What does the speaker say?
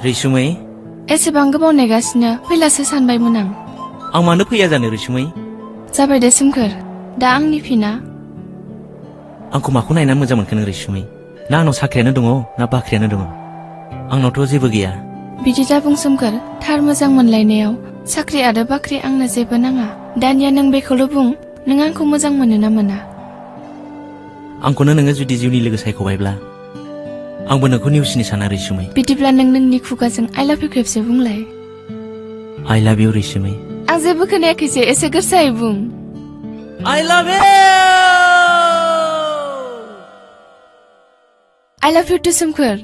रैसुमै एसेबां गोबाव नेगासिनो फैलासो सानबायमोन आं मानो फैया जानो रैसुमै जाबाय दे सोमखोर दा आंनि फिना आंखौ माखौ नायना मोजां मोनखो नों रैसुमै ना आंनाव साख्रियानो दङ ना बाख्रियानो दङ आंनावथ' जेबो गैया बिदि दाबुं सोमखोर थार मोजां मोनलायनायाव साख्रि आरो बाख्रि आंनो जेबो नाङा दानिया नों बेखौल' बुं नों आंखौ मोजां मोनो ना मोना आंखौनो नोङो जुदि जिउनि लोगो सायख'बायब्ला आंबो नोंखौ नेवसिनो साना रैसुमै बिदिब्ला नों नोंनि खुगाजों आइ लाभ इउ खेबसे बुंलाय आइ लाभ इउ रैसुमै आं जेबो खोनायाखैसो एसे गोसायै बुं आइ लाभ इउ आइ लाभ इउ टु सोमखोर